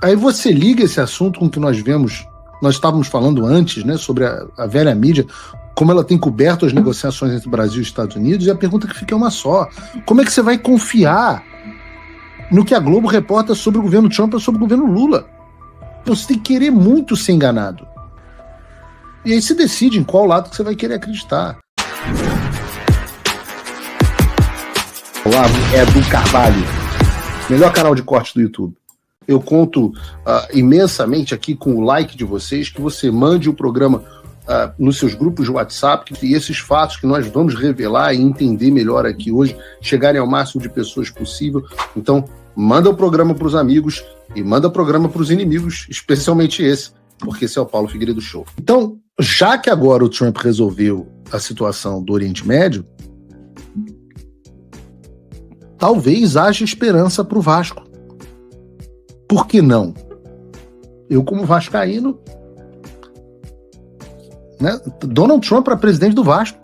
Aí você liga esse assunto com o que nós estávamos falando antes, né, sobre a velha mídia, como ela tem coberto as negociações entre Brasil e Estados Unidos, e a pergunta que fica é uma só. Como é que você vai confiar no que a Globo reporta sobre o governo Trump ou sobre o governo Lula? Você tem que querer muito ser enganado. E aí você decide em qual lado que você vai querer acreditar. Olá, Edu Carvalho, melhor canal de corte do YouTube. Eu conto imensamente aqui com o like de vocês, que você mande o programa nos seus grupos de WhatsApp, e esses fatos que nós vamos revelar e entender melhor aqui hoje chegarem ao máximo de pessoas possível. Então, manda o programa para os amigos e manda o programa para os inimigos, especialmente esse, porque esse é o Paulo Figueiredo Show. Então, já que agora o Trump resolveu a situação do Oriente Médio, talvez haja esperança para o Vasco. Por que não? Eu, como vascaíno, né? Donald Trump para presidente do Vasco.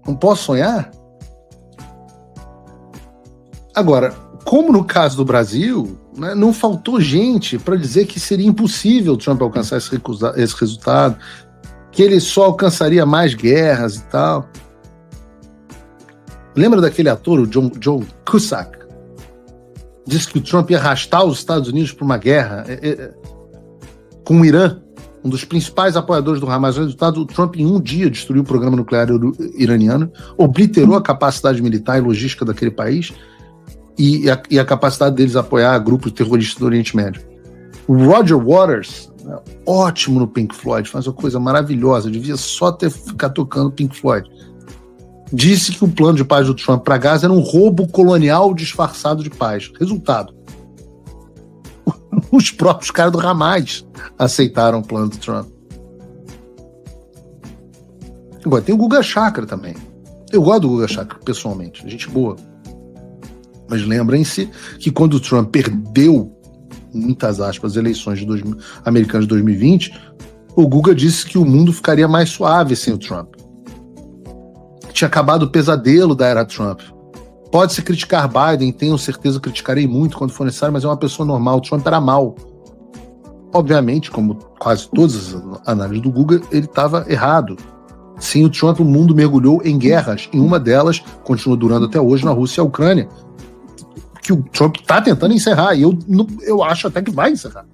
Não posso sonhar? Agora, como no caso do Brasil, né, não faltou gente para dizer que seria impossível Trump alcançar esse resultado, que ele só alcançaria mais guerras e tal. Lembra daquele ator, o John Cusack? Disse que o Trump ia arrastar os Estados Unidos para uma guerra com o Irã, um dos principais apoiadores do Hamas. O resultado, o Trump em um dia destruiu o programa nuclear iraniano, obliterou a capacidade militar e logística daquele país e a capacidade deles apoiar grupos terroristas do Oriente Médio. O Roger Waters, né, ótimo no Pink Floyd, faz uma coisa maravilhosa, devia só ficar tocando Pink Floyd. Disse que o plano de paz do Trump para Gaza era um roubo colonial disfarçado de paz. Resultado: os próprios caras do Hamas aceitaram o plano do Trump. Agora, tem o Guga Chakra também. Eu gosto do Guga Chakra, pessoalmente. Gente boa. Mas lembrem-se que quando o Trump perdeu, muitas aspas, as eleições americanas de 2020, o Guga disse que o mundo ficaria mais suave sem o Trump. Tinha acabado o pesadelo da era Trump. Pode-se criticar Biden, tenho certeza que criticarei muito quando for necessário, mas é uma pessoa normal. O Trump era mau. Obviamente, como quase todas as análises do Guga, ele estava errado. Sem o Trump, o mundo mergulhou em guerras. E uma delas continua durando até hoje na Rússia e a Ucrânia, que o Trump está tentando encerrar. E eu acho até que vai encerrar.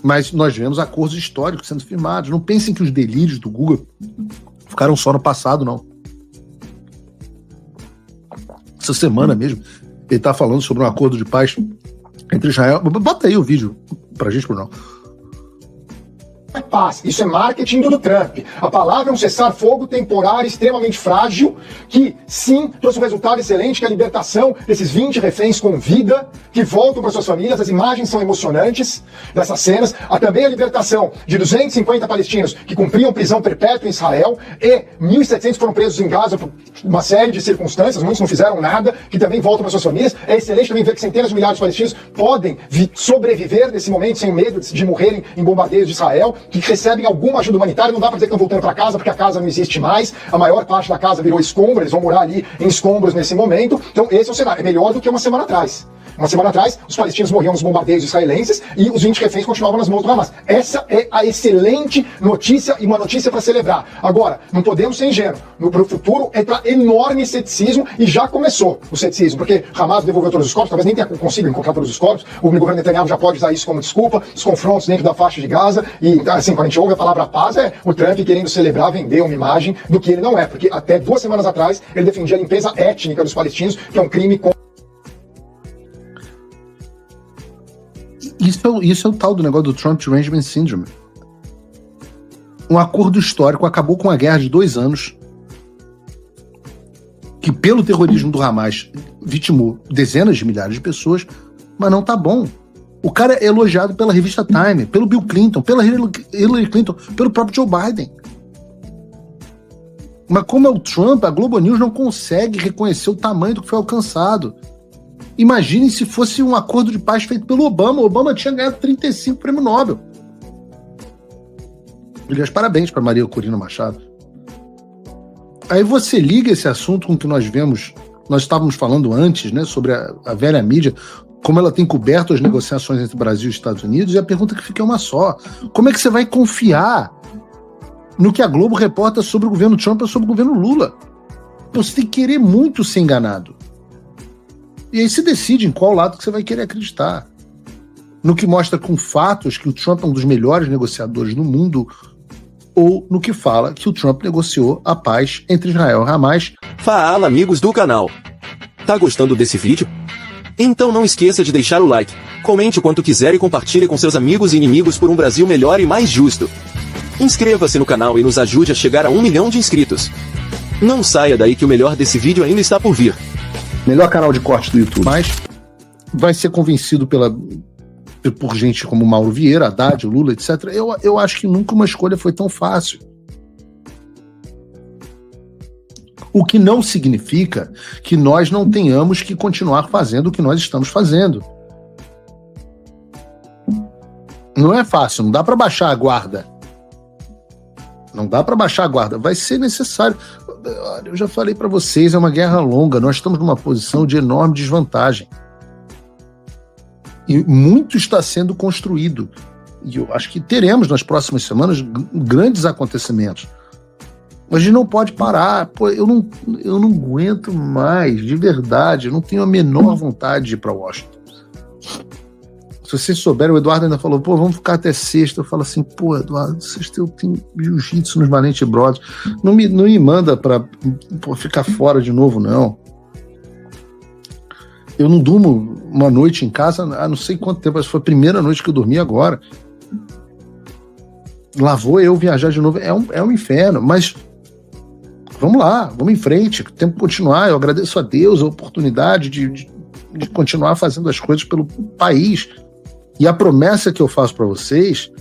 Mas nós vemos acordos históricos sendo firmados. Não pensem que os delírios do Guga ficaram só no passado, não. Essa semana mesmo, ele está falando sobre um acordo de paz entre Israel. Bota aí o vídeo pra gente, Bruno. Paz. Isso é marketing do Trump. A palavra é um cessar-fogo temporário extremamente frágil, que sim trouxe um resultado excelente, que é a libertação desses 20 reféns com vida, que voltam para suas famílias. As imagens são emocionantes dessas cenas. Há também a libertação de 250 palestinos que cumpriam prisão perpétua em Israel, e 1.700 foram presos em Gaza por uma série de circunstâncias, muitos não fizeram nada, que também voltam para suas famílias. É excelente também ver que centenas de milhares de palestinos podem sobreviver nesse momento sem medo de morrerem em bombardeios de Israel, que recebem alguma ajuda humanitária. Não dá para dizer que estão voltando para casa, porque a casa não existe mais. A maior parte da casa virou escombro, eles vão morar ali em escombros nesse momento. Então esse é o cenário. É melhor do que uma semana atrás. Uma semana atrás, os palestinos morriam nos bombardeios israelenses e os 20 reféns continuavam nas mãos do Hamas. Essa é a excelente notícia e uma notícia para celebrar. Agora, não podemos ser ingênuos. No futuro entra enorme ceticismo, e já começou o ceticismo, porque Hamas devolveu todos os corpos, talvez nem consiga encontrar todos os corpos. O governo Netanyahu já pode usar isso como desculpa, os confrontos dentro da faixa de Gaza, e assim, quando a gente ouve a palavra paz, é o Trump querendo celebrar, vender uma imagem do que ele não é, porque até 2 semanas atrás ele defendia a limpeza étnica dos palestinos, que é um crime contra. Isso é o tal do negócio do Trump Derangement Syndrome. Um acordo histórico acabou com uma guerra de 2 anos que, pelo terrorismo do Hamas, vitimou dezenas de milhares de pessoas, mas não tá bom. O cara é elogiado pela revista Time, pelo Bill Clinton, pela Hillary Clinton, pelo próprio Joe Biden. Mas como é o Trump, a Globo News não consegue reconhecer o tamanho do que foi alcançado. Imaginem se fosse um acordo de paz feito pelo Obama. O Obama tinha ganhado 35 prêmio Nobel. Aliás, parabéns para Maria Corina Machado. Aí você liga esse assunto com o que nós nós estávamos falando antes, né, sobre a velha mídia, como ela tem coberto as negociações entre Brasil e Estados Unidos, e a pergunta que fica é uma só. Como é que você vai confiar no que a Globo reporta sobre o governo Trump ou sobre o governo Lula? Você tem que querer muito ser enganado. E aí se decide em qual lado que você vai querer acreditar. No que mostra com fatos que o Trump é um dos melhores negociadores do mundo, ou no que fala que o Trump negociou a paz entre Israel e Hamas. Fala, amigos do canal. Tá gostando desse vídeo? Então não esqueça de deixar o like, comente o quanto quiser e compartilhe com seus amigos e inimigos por um Brasil melhor e mais justo. Inscreva-se no canal e nos ajude a chegar a 1 milhão de inscritos. Não saia daí que o melhor desse vídeo ainda está por vir. Melhor canal de corte do YouTube. Mas vai ser convencido por gente como Mauro Vieira, Haddad, Lula, etc. Eu acho que nunca uma escolha foi tão fácil. O que não significa que nós não tenhamos que continuar fazendo o que nós estamos fazendo. Não é fácil, não dá para baixar a guarda. Não dá para baixar a guarda, vai ser necessário. Eu já falei para vocês, é uma guerra longa, nós estamos numa posição de enorme desvantagem. E muito está sendo construído. E eu acho que teremos nas próximas semanas grandes acontecimentos. Mas a gente não pode parar. Pô, eu não aguento mais, de verdade. Eu não tenho a menor vontade de ir para Washington. Se vocês souberem, o Eduardo ainda falou, pô, vamos ficar até sexta. Eu falo assim, pô, Eduardo, sexta eu tenho jiu-jitsu nos Valente Brothers. Não me manda para ficar fora de novo, não. Eu não durmo uma noite em casa há não sei quanto tempo. Essa foi a primeira noite que eu dormi agora. Lá vou eu viajar de novo. É um inferno, mas vamos lá, vamos em frente. Tem que continuar. Eu agradeço a Deus a oportunidade de continuar fazendo as coisas pelo país. E a promessa que eu faço para vocês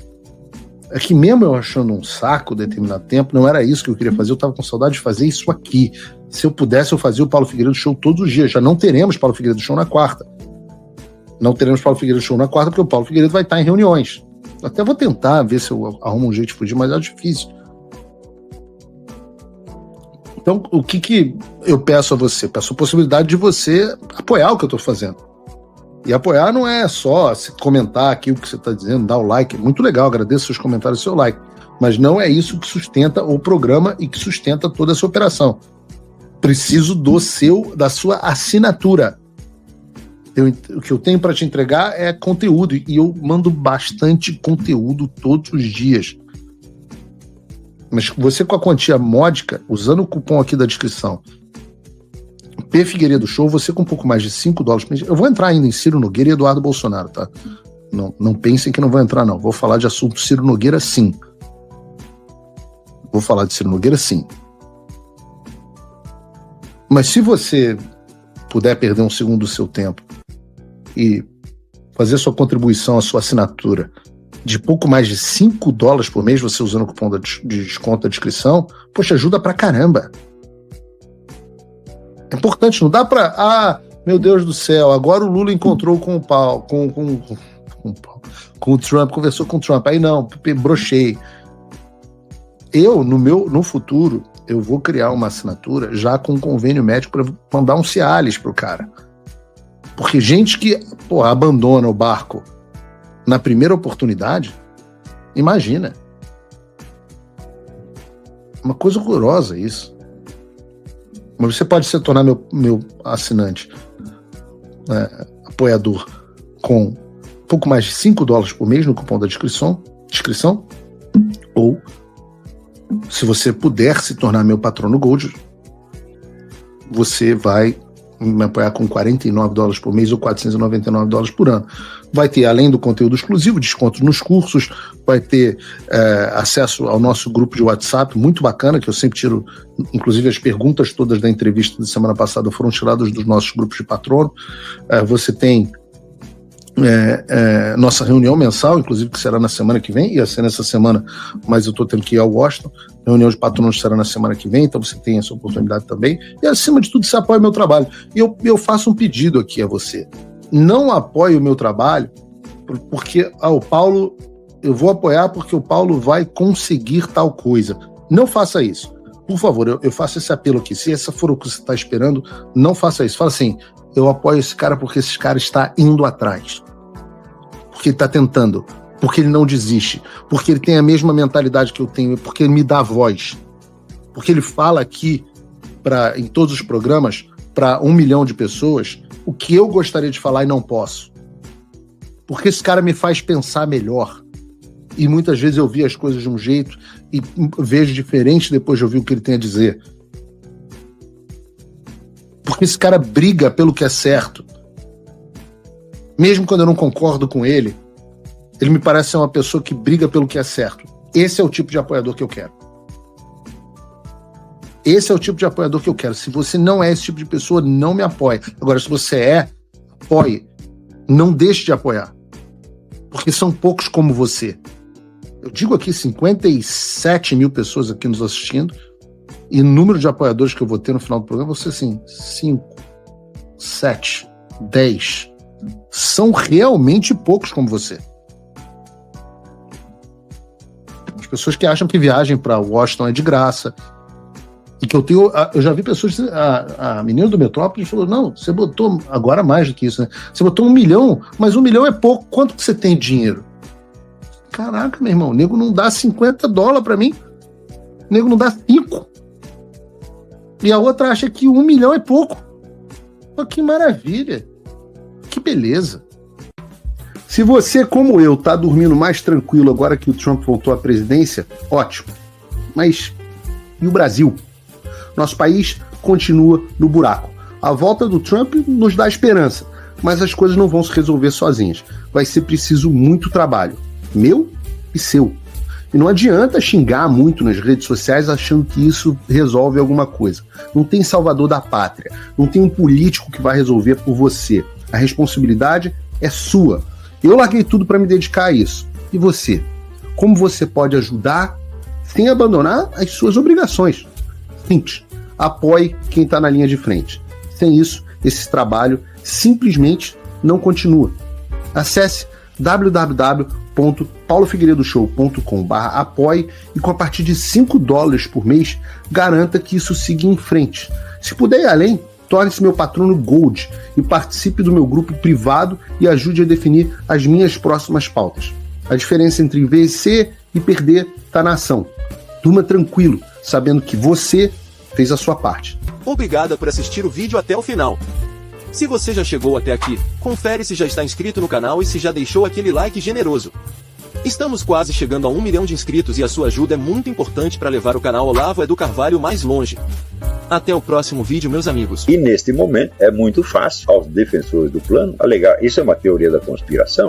é que mesmo eu achando um saco determinado tempo, não era isso que eu queria fazer, eu estava com saudade de fazer isso aqui. Se eu pudesse, eu fazia o Paulo Figueiredo Show todos os dias. Já não teremos Paulo Figueiredo Show na quarta. Não teremos Paulo Figueiredo Show na quarta, porque o Paulo Figueiredo vai estar em reuniões. Até vou tentar ver se eu arrumo um jeito de fugir, mas é difícil. Então, o que eu peço a você? Peço a possibilidade de você apoiar o que eu estou fazendo. E apoiar não é só comentar aqui o que você está dizendo, dar o like. Muito legal, agradeço seus comentários e seu like. Mas não é isso que sustenta o programa e que sustenta toda essa operação. Preciso da sua assinatura. O que eu tenho para te entregar é conteúdo. E eu mando bastante conteúdo todos os dias. Mas você com a quantia módica, usando o cupom aqui da descrição, P Figueiredo Show, você com um pouco mais de $5. Eu vou entrar ainda em Ciro Nogueira e Eduardo Bolsonaro, tá? Não pensem que não vou entrar, não. Vou falar de assunto Ciro Nogueira, sim. Vou falar de Ciro Nogueira, sim. Mas se você puder perder um segundo do seu tempo e fazer sua contribuição, a sua assinatura de pouco mais de $5 por mês, você usando o cupom de desconto da descrição, poxa, ajuda pra caramba. É importante, não dá pra... meu Deus do céu, agora o Lula encontrou com o Trump, conversou com o Trump, aí não, brochei. Eu, no futuro, eu vou criar uma assinatura já com um convênio médico para mandar um Cialis pro cara. Porque gente que, abandona o barco na primeira oportunidade, imagina. Uma coisa horrorosa isso. Mas você pode se tornar meu assinante, apoiador, com pouco mais de $5 por mês no cupom da descrição, ou se você puder se tornar meu patrono Gold, você vai me apoiar com $49 por mês ou $499 por ano. Vai ter, além do conteúdo exclusivo, desconto nos cursos, vai ter acesso ao nosso grupo de WhatsApp, muito bacana, que eu sempre tiro, inclusive as perguntas todas da entrevista da semana passada foram tiradas dos nossos grupos de patrono. Você tem nossa reunião mensal, inclusive, que será na semana que vem, ia ser nessa semana, mas eu estou tendo que ir ao Washington. A reunião de patronos será na semana que vem, então você tem essa oportunidade também. E, acima de tudo, você apoia o meu trabalho. E eu faço um pedido aqui a você. Não apoie o meu trabalho porque o Paulo... Eu vou apoiar porque o Paulo vai conseguir tal coisa. Não faça isso. por favor, eu faço esse apelo aqui. Se essa for o que você está esperando, não faça isso. Fala assim, eu apoio esse cara porque esse cara está indo atrás. Porque ele está tentando. Porque ele não desiste. Porque ele tem a mesma mentalidade que eu tenho. Porque ele me dá voz. Porque ele fala aqui, em todos os programas, para 1 milhão de pessoas, o que eu gostaria de falar e não posso. Porque esse cara me faz pensar melhor. E muitas vezes eu vi as coisas de um jeito e vejo diferente depois de ouvir o que ele tem a dizer. Porque esse cara briga pelo que é certo. Mesmo quando eu não concordo com ele, ele me parece ser uma pessoa que briga pelo que é certo. Esse é o tipo de apoiador que eu quero. Esse é o tipo de apoiador que eu quero. Se você não é esse tipo de pessoa, não me apoie. Agora, se você é, apoie. Não deixe de apoiar. Porque são poucos como você. Eu digo aqui 57 mil pessoas aqui nos assistindo, e o número de apoiadores que eu vou ter no final do programa vai ser assim, 5, 7, 10. São realmente poucos como você. As pessoas que acham que viagem para Washington é de graça. E que eu já vi pessoas, a menina do Metrópolis falou, não, você botou, agora mais do que isso, né? Você botou 1 milhão, mas 1 milhão é pouco, quanto que você tem de dinheiro? Caraca, meu irmão, o nego não dá $50 pra mim, o nego não dá 5. E a outra acha que 1 milhão é pouco. Pô, que maravilha, que beleza. Se você, como eu, tá dormindo mais tranquilo agora que o Trump voltou à presidência, ótimo. Mas e o Brasil? Nosso país continua no buraco. A volta do Trump nos dá esperança, mas as coisas não vão se resolver sozinhas. Vai ser preciso muito trabalho, meu e seu. E não adianta xingar muito nas redes sociais achando que isso resolve alguma coisa. Não tem salvador da pátria, não tem um político que vai resolver por você. A responsabilidade é sua. Eu larguei tudo para me dedicar a isso. E você? Como você pode ajudar sem abandonar as suas obrigações? Simples. Apoie quem está na linha de frente. Sem isso, esse trabalho simplesmente não continua. Acesse www.paulofigueiredoshow.com/apoie e com a partir de $5 por mês, garanta que isso siga em frente. Se puder ir além, torne-se meu patrono Gold e participe do meu grupo privado e ajude a definir as minhas próximas pautas. A diferença entre vencer e perder está na ação. Durma tranquilo, sabendo que você fez a sua parte. Obrigado por assistir o vídeo até o final. Se você já chegou até aqui, confere se já está inscrito no canal e se já deixou aquele like generoso. Estamos quase chegando a 1 milhão de inscritos e a sua ajuda é muito importante para levar o canal Olavo Edu Carvalho mais longe. Até o próximo vídeo, meus amigos. E neste momento é muito fácil aos defensores do plano alegar, isso é uma teoria da conspiração.